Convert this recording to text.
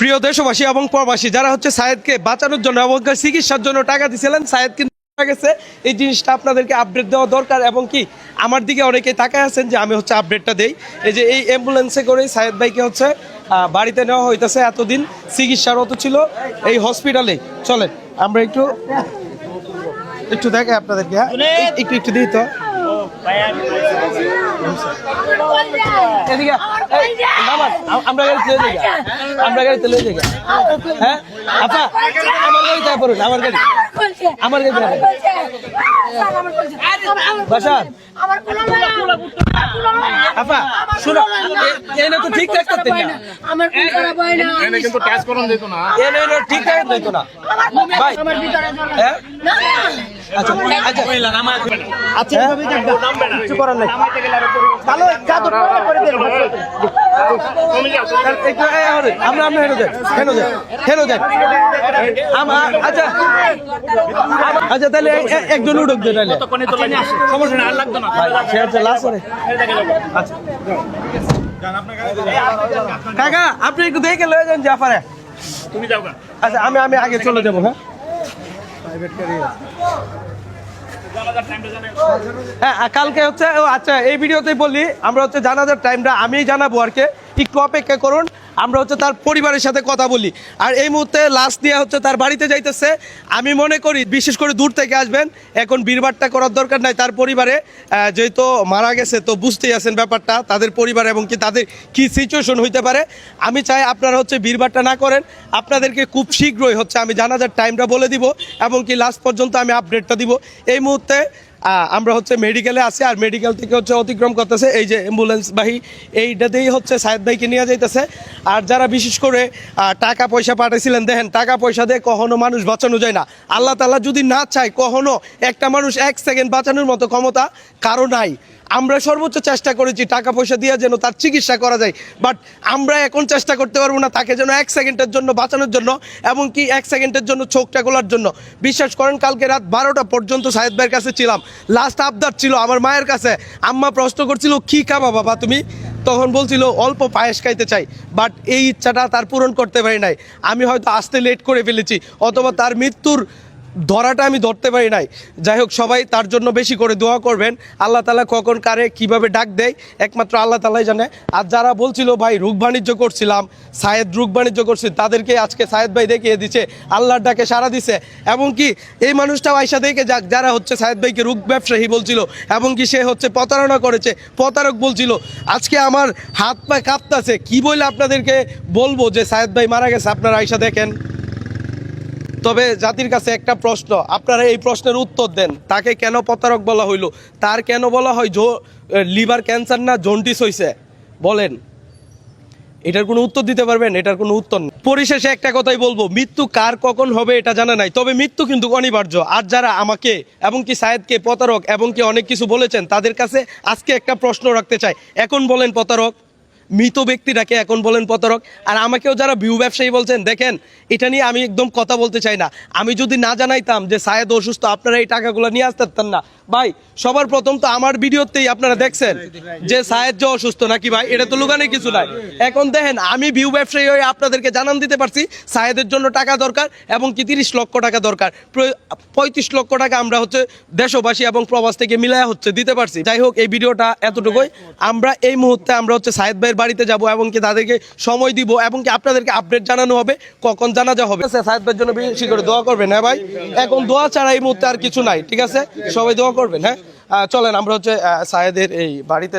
প্রিয় দেশবাসী এবং প্রবাসী যারা হচ্ছে সায়েদকে বাঁচানোর জন্য এবং চিকিৎসার জন্য টাকা দিয়েছিলেন, সায়েদ কিন্তু মারা গেছে। এই জিনিসটা আপনাদেরকে আপডেট দেওয়া দরকার এবং কি আমার দিকে অনেকে তাকায় আছেন যে আমি হচ্ছে আপডেটটা দেই। এই যে এই অ্যাম্বুলেন্সে করেই সায়েদ ভাইকে হচ্ছে বাড়িতে নেওয়া হইতেছে। এতদিন চিকিৎসারত ছিল এই হসপিটালে। চলেন আমরা একটু দেখাই আপনাদেরকে, হ্যাঁ একটু দিই তো। আমরা গাড়িতে লয়ে যাই, হ্যাঁ আপা আমার গাড়িতে পড়ুন, আমার গাড়ি বাসার আপা শুনো, এনে তো ঠিকঠাক করতে না, আমার কোন খারাপ হয় না, এনে কিন্তু কাজ করন দিত না, এনে ঠিকঠাক দিত না ভাই। হ্যাঁ আচ্ছা আচ্ছা আচ্ছা কিছু করার নাই, ভালো চাদর করে দেন। আমরা হেনো দেন আমার। আচ্ছা আচ্ছা তাহলে একজন উঠুক দে তাহলে, সমস্যা না, আর লাগতো না। সে হচ্ছে লাস্ট করে। আচ্ছা কাকা আপনি একটু দেখে লয়ে যান জাফারে, তুমি যাও। আচ্ছা আমি আগে চলে যাবো। হ্যাঁ কালকে হচ্ছে আচ্ছা এই ভিডিওতে বলি আমরা হচ্ছে জানাজার টাইমটা আমি জানাবো আর কি, একটু অপেক্ষা করুন। আমরা হচ্ছে তার পরিবারের সাথে কথা বলি। আর এই মুহূর্তে লাস্ট দিয়ে হচ্ছে তার বাড়িতে যাইতেছে। আমি মনে করি বিশেষ করে দূর থেকে আসবেন, এখন ভিড়ভাট্টা করার দরকার নাই। তার পরিবারে যেহেতু মারা গেছে তো বুঝতেই আছেন ব্যাপারটা, তাদের পরিবার এবং কি তাদের কি সিচুয়েশন হইতে পারে। আমি চাই আপনারা হচ্ছে ভিড়ভাট্টা না করেন। আপনাদেরকে খুব শীঘ্রই হচ্ছে আমি জানাজার টাইমটা বলে দিব এবং কি লাস্ট পর্যন্ত আমি আপডেটটা দিব। এই মুহূর্তে আমরা হচ্ছে মেডিকেলে আছি, আর মেডিকেল থেকে হচ্ছে অতিক্রম করতেছে এই যে অ্যাম্বুলেন্স বাহী, এইটাতেই হচ্ছে সায়েদ ভাইকে নিয়ে যাইতেছে। আর যারা বিশেষ করে টাকা পয়সা পাঠাইছিলেন, দেখেন টাকা পয়সা দিয়ে কখনো মানুষ বাঁচানো যায় না। আল্লাহ তাআলা যদি না চায় কখনো একটা মানুষ 1 সেকেন্ড বাঁচানোর মতো ক্ষমতা কারো নাই। আমরা সর্বোচ্চ চেষ্টা করেছি টাকা পয়সা দিয়ে যেন তার চিকিৎসা করা যায়, বাট আমরা এখন চেষ্টা করতে পারবো না তাকে যেন 1 সেকেন্ডের জন্য বাঁচানোর জন্য এবং কি 1 সেকেন্ডের জন্য চোখটা খোলার জন্য। বিশ্বাস করেন কালকে রাত 12টা পর্যন্ত সায়েদ ভাইয়ের কাছে ছিলাম। লাস্ট আবদার ছিল আমার মায়ের কাছে, আম্মা প্রশ্ন করছিল কি খাবা বাবা তুমি, তখন বলছিল অল্প পায়েস খাইতে চাই, বাট এই ইচ্ছাটা তার পূরণ করতে পারি নাই। আমি হয়তো আসতে লেট করে ফেলেছি অথবা তার মৃত্যুর ধরাটা আমি ধরতে পারি নাই। যাই হোক সবাই তার জন্য বেশি করে দোয়া করবেন। আল্লাহ তাআলা কখন কারে কিভাবে ডাক দেয় একমাত্র আল্লাহ তাআলাই জানে। আর যারা বলছিল ভাই রোগ বাণিজ্য করছিলাম, সায়েদ রোগ বাণিজ্য করছি, তাদেরকে আজকে সায়েদ ভাই দেখিয়ে দিচ্ছে আল্লাহর ডাকে সাড়া দিছে। এবং কি এই মানুষটাও আয়সা দেখে যাক যারা হচ্ছে সায়েদ ভাইকে রোগ ব্যবসায়ী বলছিল এবং কি সে হচ্ছে প্রতারণা করেছে, প্রতারক বলছিল। আজকে আমার হাত পা কাঁপতাছে, কি বলে আপনাদেরকে বলবো যে সায়েদ ভাই মারা গেছে, আপনারা আয়সা দেখেন। তবে জাতির কাছে একটা প্রশ্ন, আপনারা এই প্রশ্নের উত্তর দেন, তাকে কেন প্রতারক বলা হইল? তার কেন বলা হয় লিভার ক্যান্সার না জন্ডিস হয়েছে? বলেন, এটার কোনো উত্তর দিতে পারবেন? এটার কোনো উত্তর নেই। পরিশেষে একটা কথাই বলবো, মৃত্যু কার কখন হবে এটা জানা নাই, তবে মৃত্যু কিন্তু অনিবার্য। আর যারা আমাকে এবং কি সায়েদকে প্রতারক এবং কি অনেক কিছু বলেছেন, তাদের কাছে আজকে একটা প্রশ্ন রাখতে চাই, এখন বলেন প্রতারক? মৃত ব্যক্তিটাকে এখন বলেন প্রতারক? আর আমাকেও যারা ভিউ ব্যবসায়ী বলছেন, দেখেন এটা নিয়ে আমি একদম কথা বলতে চাই না। আমি যদি না জানাইতাম যে সায়েদ অসুস্থ, আপনারা এই টাকাগুলো নিয়ে আসতে পারতেন না। ভাই সবার প্রথম তো আমার ভিডিওতেই আপনারা দেখছেন যে সায়েদ যে অসুস্থ নাকি, ভাই এটা তো লুকানোর কিছু নাই। এখন দেখেন আমি ভিউ ব্যবসায়ী হয়ে আপনাদেরকে জানান দিতে পারছি সায়েদের জন্য টাকা দরকার এবং কি 30 লক্ষ টাকা দরকার। 35 লক্ষ টাকা আমরা হচ্ছে দেশবাসী এবং প্রবাস থেকে মিলায়া হচ্ছে দিতে পারছি। যাই হোক এই ভিডিওটা এতটুকুই। আমরা এই মুহূর্তে আমরা হচ্ছে সায়েদ ভাইয়ের বাড়িতে যাব এবং কি তাদেরকে সময় দিব এবং কি আপনাদেরকে আপডেট জানানো হবে কখন জানাজা হবে। সায়েদ ভাইয়ের জন্য বেশি করে দোয়া করবেন। হ্যাঁ ভাই, এখন দোয়া ছাড়া এই মুহূর্তে আর কিছু নাই, ঠিক আছে? সবাই দোয়া করবেন। হ্যাঁ চলেন আমরা হচ্ছে সায়েদের এই বাড়িতে